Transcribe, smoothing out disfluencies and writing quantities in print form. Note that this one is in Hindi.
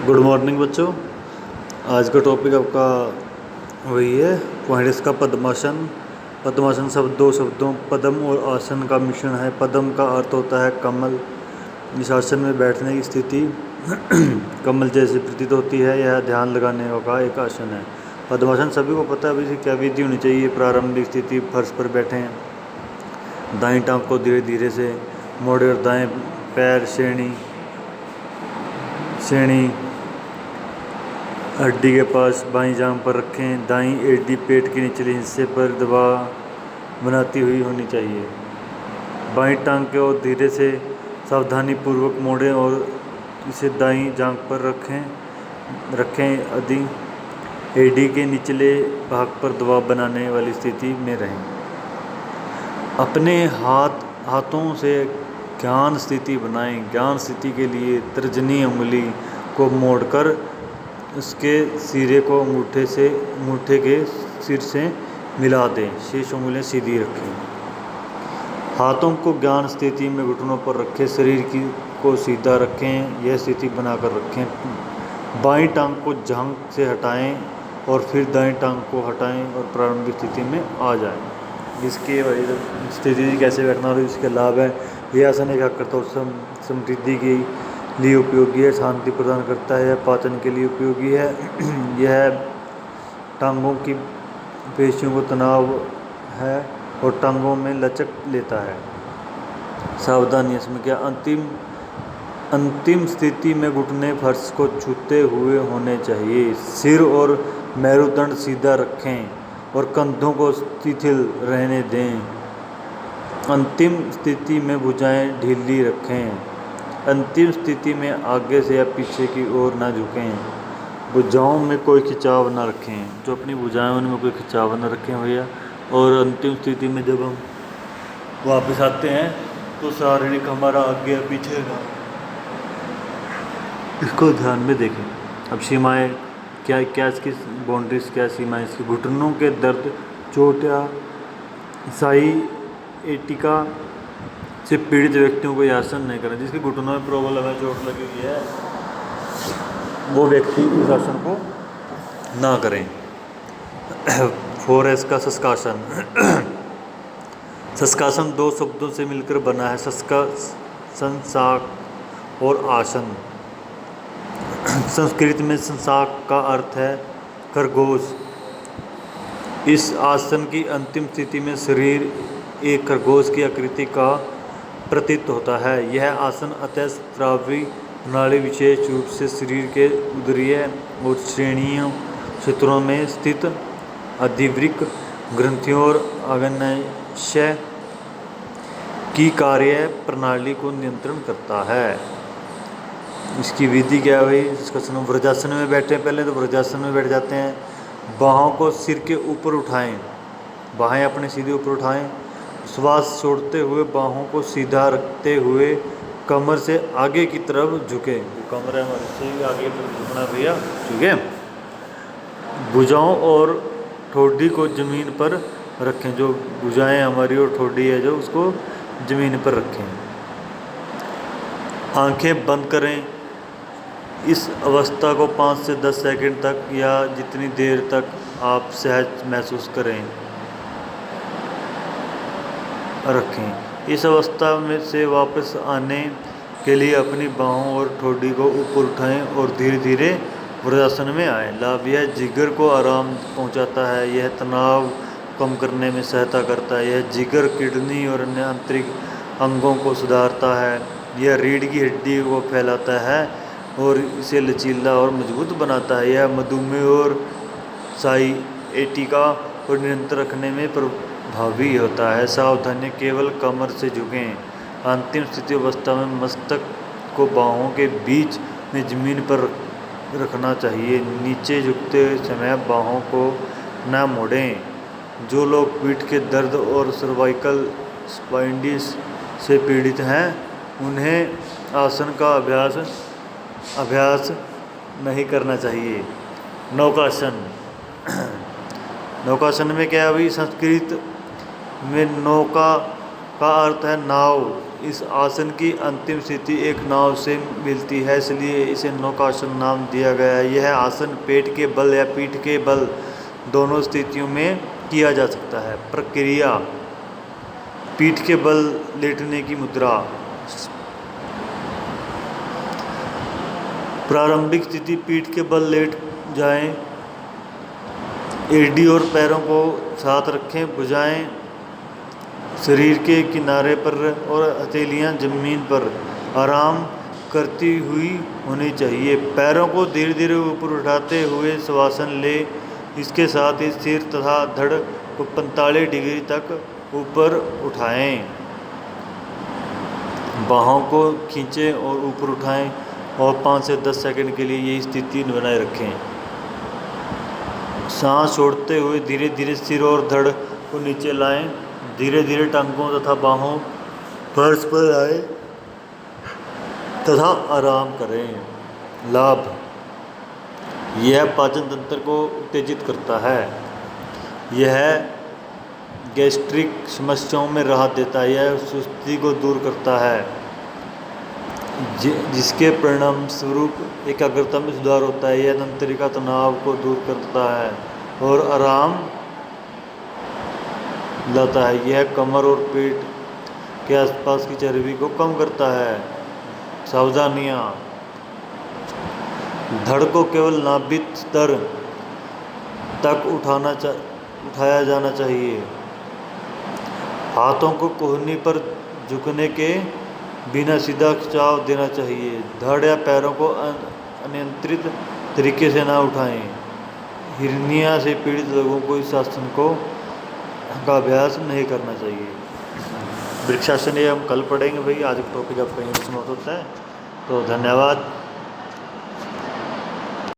गुड मॉर्निंग बच्चों। आज का टॉपिक आपका वही है पॉइंट इसका पद्मासन। पद्मासन दो शब्दों पद्म और आसन का मिश्रण है। पद्म का अर्थ होता है कमल। इस आसन में बैठने की स्थिति कमल जैसी प्रतीत होती है। यह ध्यान लगाने का एक आसन है। पद्मासन सभी को पता है। अभी इसकी क्या विधि होनी चाहिए। प्रारंभिक स्थिति फर्श पर बैठे हैं। दाईं टांग को धीरे धीरे से मोड़े और दाएं पैर श्रेणी हड्डी के पास बाईं जांघ पर रखें। दाईं एड़ी पेट के निचले हिस्से पर दबाव बनाती हुई होनी चाहिए। बाईं टांग के ओर धीरे से सावधानीपूर्वक मोड़ें और इसे दाईं जांघ पर रखें। आदि एड़ी के निचले भाग पर दबाव बनाने वाली स्थिति में रहें। अपने हाथों से ज्ञान स्थिति बनाएं। ज्ञान स्थिति के लिए तर्जनी उंगली को मोड़कर उसके सिरे को अंगूठे के सिर से मिला दें। शेष उंगलियां सीधी रखें। हाथों को ज्ञान स्थिति में घुटनों पर रखें। शरीर को सीधा रखें। यह स्थिति बनाकर रखें। बाईं टांग को जांघ से हटाएं और फिर दाईं टांग को हटाएं और प्रारंभिक स्थिति में आ जाएं। इसके स्थिति कैसे बैठना और इसके लाभ है। यह आसन एकाग्रता और समृद्धि की लिए उपयोगी है। शांति प्रदान करता है। पाचन के लिए उपयोगी है। यह टांगों की पेशियों को तनाव है और टांगों में लचक लेता है। सावधानी इसमें क्या अंतिम स्थिति में घुटने फर्श को छूते हुए होने चाहिए। सिर और मेरुदंड सीधा रखें और कंधों को शिथिल रहने दें। अंतिम स्थिति में भुजाएं ढीली रखें। अंतिम स्थिति में आगे से या पीछे की ओर ना झुकें। भुजाओं में कोई खिंचाव ना रखें। जो अपनी भुजाएं उनमें कोई खिंचाव ना रखें भैया। और अंतिम स्थिति में जब हम वापस आते हैं तो शारीरिक हमारा आगे या पीछे ना, इसको ध्यान में देखें। अब सीमाएं क्या इसकी बाउंड्रीज क्या सीमाएं इसकी। घुटनों के दर्द चोट या साइएटिका से पीड़ित व्यक्तियों को यह आसन नहीं करना। जिसके घुटनों में प्रॉब्लम है, चोट लगी हुई है, वो व्यक्ति इस आसन को ना करें। 4S का शस्कासन। शस्कासन दो शब्दों से मिलकर बना है। शस्क और आसन। संस्कृत में शस्क का अर्थ है खरगोश। इस आसन की अंतिम स्थिति में शरीर एक खरगोश की आकृति का प्रतीत होता है। यह आसन अतःस्रावी प्रणाली विशेष रूप से शरीर के उदरीय और श्रोणीय क्षेत्रों में स्थित अधिवृक्क ग्रंथियों और अग्न्याशय की कार्य प्रणाली को नियंत्रण करता है। इसकी विधि क्या है भाई। वज्रासन में बैठे। पहले तो वज्रासन में बैठ जाते हैं। बाहों को सिर के ऊपर उठाएं। बाहें अपने सीधे ऊपर उठाएं। श्वास छोड़ते हुए बाहों को सीधा रखते हुए कमर से आगे की तरफ झुकें। कमर है हमारे से आगे झुकना भैया। ठीक है। भुजाओं और ठोड़ी को जमीन पर रखें। जो भुजाएं हमारी और ठोड़ी है जो उसको जमीन पर रखें। आंखें बंद करें। इस अवस्था को 5 से 10 सेकंड तक या जितनी देर तक आप सहज महसूस करें रखें। इस अवस्था में से वापस आने के लिए अपनी बाहों और ठोड़ी को ऊपर उठाएं और धीरे धीरे वज्रासन में आएं। लाभ यह जिगर को आराम पहुंचाता है। यह तनाव कम करने में सहायता करता है। यह जिगर किडनी और अन्य आंतरिक अंगों को सुधारता है। यह रीढ़ की हड्डी को फैलाता है और इसे लचीला और मजबूत बनाता है। यह मधुमेह और साइएटिका को नियंत्रण रखने में प्रभावी होता है। सावधानी केवल कमर से झुकें। अंतिम स्थिति अवस्था में मस्तक को बाहों के बीच में जमीन पर रखना चाहिए। नीचे झुकते समय बाहों को न मोड़ें। जो लोग पीठ के दर्द और सर्वाइकल स्पॉन्डिलिटिस से पीड़ित हैं उन्हें आसन का अभ्यास नहीं करना चाहिए। नौकासन। नौकासन में क्या है भाई। संस्कृत में नौका का अर्थ है नाव। इस आसन की अंतिम स्थिति एक नाव से मिलती है, इसलिए इसे नौकासन नाम दिया गया है। यह आसन पेट के बल या पीठ के बल दोनों स्थितियों में किया जा सकता है। प्रक्रिया: पीठ के बल लेटने की मुद्रा। प्रारंभिक स्थिति: पीठ के बल लेट जाएं, एड़ी और पैरों को साथ रखें, भुजाएं शरीर के किनारे पर और हथेलियां जमीन पर आराम करती हुई होनी चाहिए। पैरों को धीरे धीरे ऊपर उठाते हुए शवासन ले। इसके साथ ही सिर तथा धड़ को 45 डिग्री तक ऊपर उठाएं। बाहों को खींचें और ऊपर उठाएं और 5 से 10 सेकंड के लिए यही स्थिति बनाए रखें। सांस छोड़ते हुए धीरे धीरे सिर और धड़ को नीचे लाएं। धीरे धीरे टांगों तथा बाहों फर्श पर आए तथा आराम करें। लाभ: यह पाचन तंत्र को उत्तेजित करता है। यह गैस्ट्रिक समस्याओं में राहत देता है। यह सुस्ती को दूर करता है, जिसके परिणाम स्वरूप एकाग्रता में सुधार होता है। यह तंत्रिका तनाव को दूर करता है और आराम लाता है। यह कमर और पेट के आसपास की चर्बी को कम करता है। सावधानियाँ: धड़ को केवल नाभिक स्तर तक उठाया जाना चाहिए। हाथों को कोहनी पर झुकने के बिना सीधा खिंचाव देना चाहिए। धड़ या पैरों को अनियंत्रित तरीके से ना उठाएं। हिर्निया से पीड़ित लोगों को इस आसन का अभ्यास नहीं करना चाहिए। वृक्षासन ये हम कल पढ़ेंगे भाई। आज का टॉपिक आपका यहीं समाप्त होता है। तो धन्यवाद।